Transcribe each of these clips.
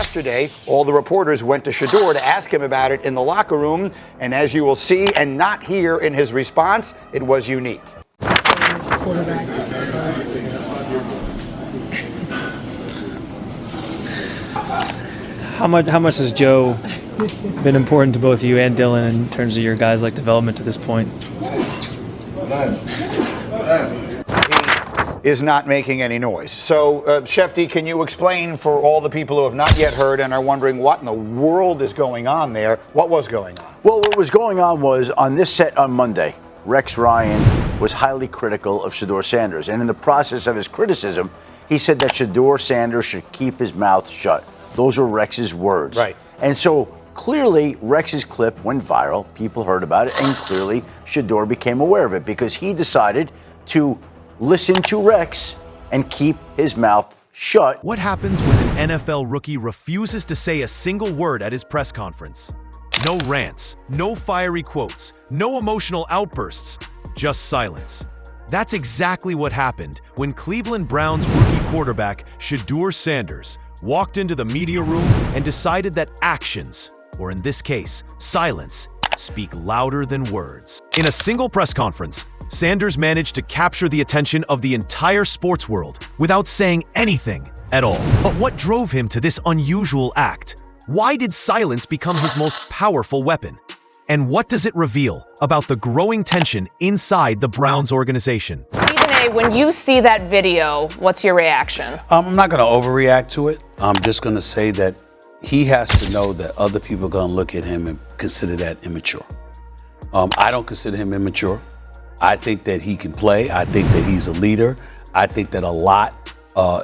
yesterday, all the reporters went to Shedeur to ask him about it in the locker room. And as you will see and not hear in his response, it was unique. How much has Joe been important to both you and Dillon in terms of your guys' development to this point? He is not making any noise. So, Shefty, can you explain for all the people who have not yet heard and are wondering what in the world is going on there, what was going on? Well, what was going on was on this set on Monday, Rex Ryan was highly critical of Shedeur Sanders. And in the process of his criticism, he said that Shedeur Sanders should keep his mouth shut. Those were Rex's words. Right. And so clearly Rex's clip went viral. People heard about it. And clearly Shedeur became aware of it because he decided to listen to Rex and keep his mouth shut. What happens when an NFL rookie refuses to say a single word at his press conference? No rants, no fiery quotes, no emotional outbursts, just silence. That's exactly what happened when Cleveland Browns rookie quarterback Shedeur Sanders walked into the media room and decided that actions, or in this case, silence, speak louder than words. In a single press conference, Sanders managed to capture the attention of the entire sports world without saying anything at all. But what drove him to this unusual act? Why did silence become his most powerful weapon? And what does it reveal about the growing tension inside the Browns organization? Stephen A., when you see that video, what's your reaction? I'm not going to overreact to it. I'm just going to say that he has to know that other people are going to look at him and consider that immature. I don't consider him immature. I think that he can play. I think that he's a leader. I think that a lot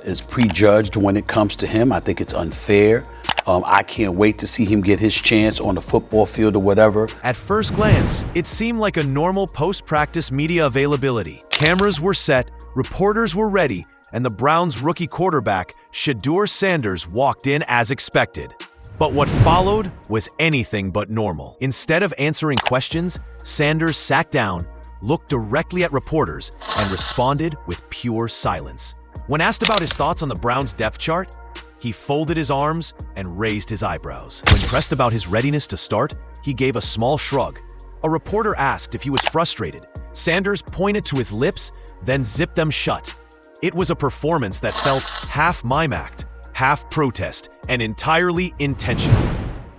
is prejudged when it comes to him. I think it's unfair. I can't wait to see him get his chance on the football field or whatever. At first glance, it seemed like a normal post-practice media availability. Cameras were set, reporters were ready, and the Browns' rookie quarterback, Shedeur Sanders, walked in as expected. But what followed was anything but normal. Instead of answering questions, Sanders sat down, looked directly at reporters, and responded with pure silence. When asked about his thoughts on the Browns' depth chart, he folded his arms and raised his eyebrows. When pressed about his readiness to start, he gave a small shrug. A reporter asked if he was frustrated. Sanders pointed to his lips, then zipped them shut. It was a performance that felt half mime act, half protest, and entirely intentional.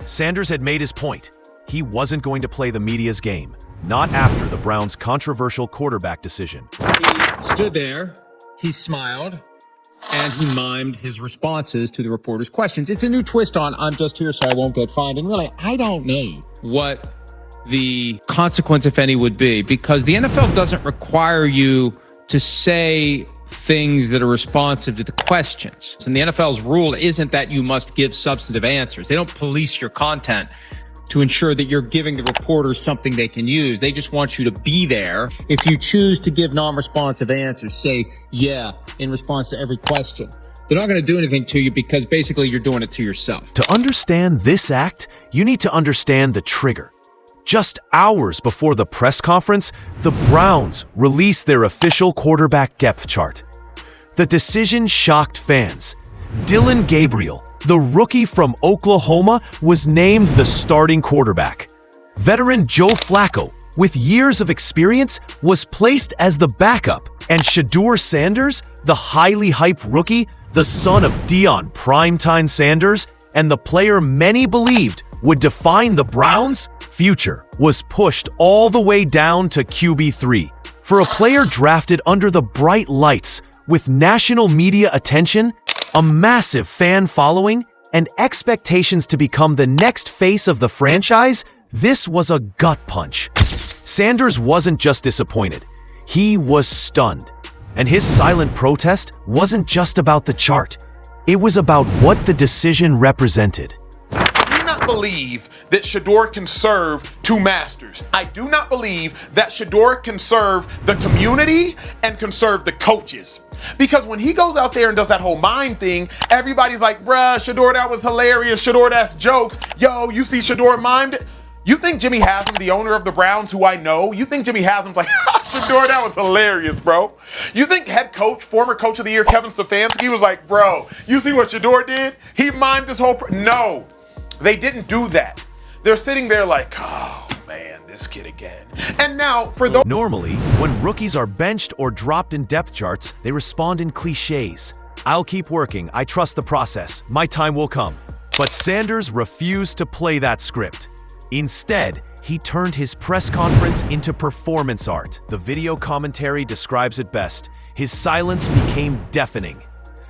Sanders had made his point. He wasn't going to play the media's game, not after the Browns' controversial quarterback decision. He stood there, he smiled, and he mimed his responses to the reporters' questions. It's a new twist on "I'm just here so I won't get fined." And really, I don't know what the consequence, if any, would be, because the NFL doesn't require you to say things that are responsive to the questions. And the NFL's rule isn't that you must give substantive answers. They don't police your content to ensure that you're giving the reporters something they can use. They just want you to be there. If you choose to give non-responsive answers, say, yeah, in response to every question, they're not going to do anything to you because basically you're doing it to yourself. To understand this act, you need to understand the trigger. Just hours before the press conference, the Browns released their official quarterback depth chart. The decision shocked fans. Dillon Gabriel, the rookie from Oklahoma, was named the starting quarterback. Veteran Joe Flacco, with years of experience, was placed as the backup. And Shedeur Sanders, the highly hyped rookie, the son of Deion "Primetime" Sanders, and the player many believed would define the Browns' future, was pushed all the way down to QB3. For a player drafted under the bright lights, with national media attention, a massive fan following, and expectations to become the next face of the franchise, this was a gut punch. Sanders wasn't just disappointed, he was stunned. And his silent protest wasn't just about the chart, it was about what the decision represented. I do not believe that Shedeur can serve two masters. I do not believe that Shedeur can serve the community and can serve the coaches. Because when he goes out there and does that whole mime thing, everybody's like, bruh, Shedeur, that was hilarious. Shedeur, that's jokes. Yo, you see Shedeur mimed it? You think Jimmy Haslam, the owner of the Browns, who I know, you think Jimmy Haslam's like, Shedeur, that was hilarious, bro. You think head coach, former coach of the year, Kevin Stefanski was like, bro, you see what Shedeur did? He mimed this whole, no, they didn't do that. They're sitting there like, oh man, this kid again. And now for those. Normally, when rookies are benched or dropped in depth charts, they respond in cliches. I'll keep working, I trust the process, my time will come. But Sanders refused to play that script. Instead, he turned his press conference into performance art. The video commentary describes it best. His silence became deafening.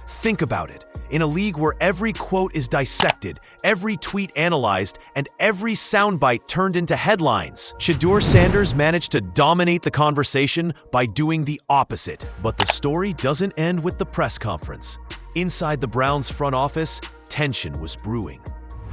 Think about it. In a league where every quote is dissected, every tweet analyzed, and every soundbite turned into headlines, Shedeur Sanders managed to dominate the conversation by doing the opposite. But the story doesn't end with the press conference. Inside the Browns front office, tension was brewing.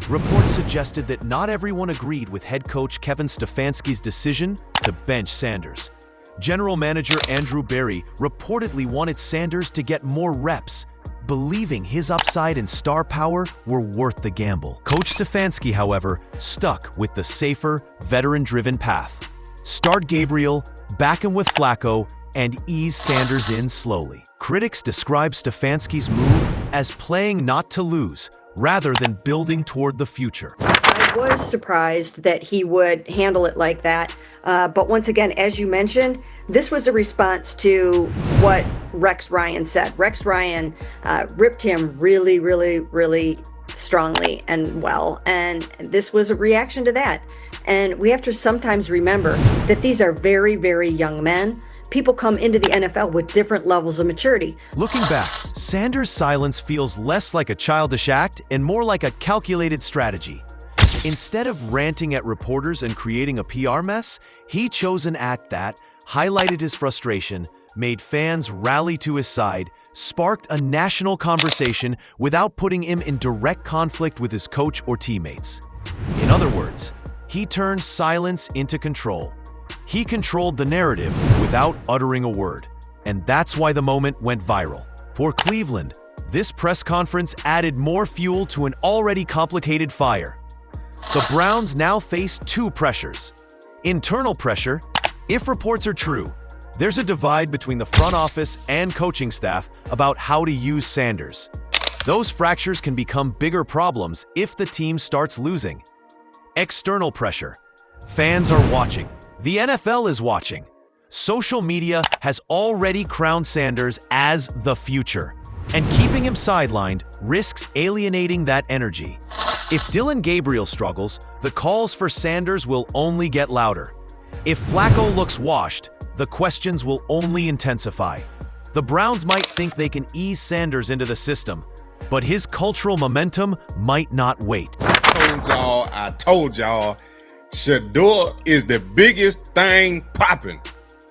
Reports suggested that not everyone agreed with head coach Kevin Stefanski's decision to bench Sanders. General manager Andrew Berry reportedly wanted Sanders to get more reps, believing his upside and star power were worth the gamble. Coach Stefanski, however, stuck with the safer, veteran-driven path. Start Gabriel, back him with Flacco, and ease Sanders in slowly. Critics describe Stefanski's move as playing not to lose, rather than building toward the future. I was surprised that he would handle it like that. But once again, as you mentioned, this was a response to what Rex Ryan said. Rex Ryan ripped him really, really, really strongly and well. And this was a reaction to that. And we have to sometimes remember that these are very, very young men. People come into the NFL with different levels of maturity. Looking back, Sanders' silence feels less like a childish act and more like a calculated strategy. Instead of ranting at reporters and creating a PR mess, he chose an act that highlighted his frustration, made fans rally to his side, sparked a national conversation without putting him in direct conflict with his coach or teammates. In other words, he turned silence into control. He controlled the narrative without uttering a word, and that's why the moment went viral. For Cleveland, this press conference added more fuel to an already complicated fire. The Browns now face two pressures. Internal pressure. If reports are true, there's a divide between the front office and coaching staff about how to use Sanders. Those fractures can become bigger problems if the team starts losing. External pressure. Fans are watching. The NFL is watching. Social media has already crowned Sanders as the future, and keeping him sidelined risks alienating that energy. If Dillon Gabriel struggles, the calls for Sanders will only get louder. If Flacco looks washed, the questions will only intensify. The Browns might think they can ease Sanders into the system, but his cultural momentum might not wait. I told y'all, Shedeur is the biggest thing popping.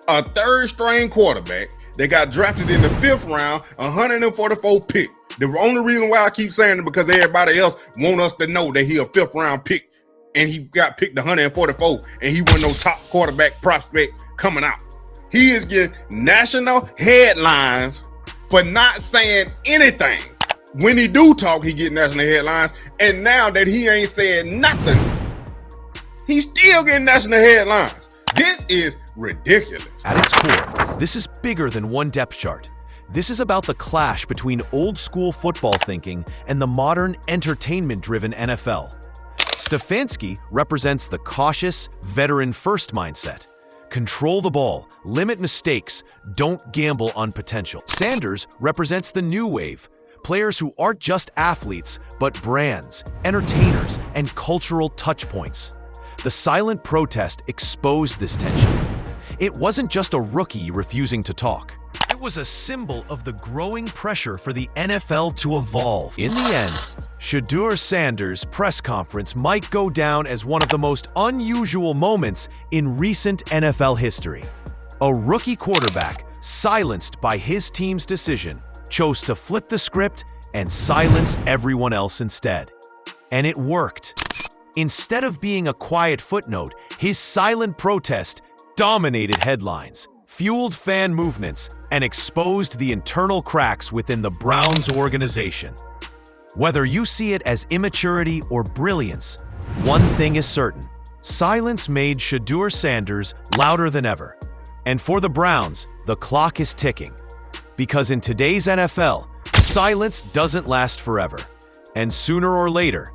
A third-string quarterback that got drafted in the 5th round, 144 pick. The only reason why I keep saying it because everybody else want us to know that he a 5th-round pick, and he got picked 144, and he wasn't no top quarterback prospect coming out. He is getting national headlines for not saying anything. When he do talk, he get national headlines, and now that he ain't said nothing, he's still getting national headlines. This is ridiculous. At its core, this is bigger than one depth chart. This is about the clash between old-school football thinking and the modern, entertainment-driven NFL. Stefanski represents the cautious, veteran-first mindset. Control the ball, limit mistakes, don't gamble on potential. Sanders represents the new wave, players who aren't just athletes, but brands, entertainers, and cultural touchpoints. The silent protest exposed this tension. It wasn't just a rookie refusing to talk. It was a symbol of the growing pressure for the NFL to evolve. In the end, Shedeur Sanders' press conference might go down as one of the most unusual moments in recent NFL history. A rookie quarterback, silenced by his team's decision, chose to flip the script and silence everyone else instead. And it worked. Instead of being a quiet footnote, his silent protest dominated headlines, fueled fan movements, and exposed the internal cracks within the Browns organization. Whether you see it as immaturity or brilliance, one thing is certain. Silence made Shedeur Sanders louder than ever. And for the Browns, the clock is ticking. Because in today's NFL, silence doesn't last forever. And sooner or later,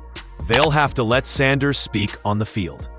they'll have to let Sanders speak on the field.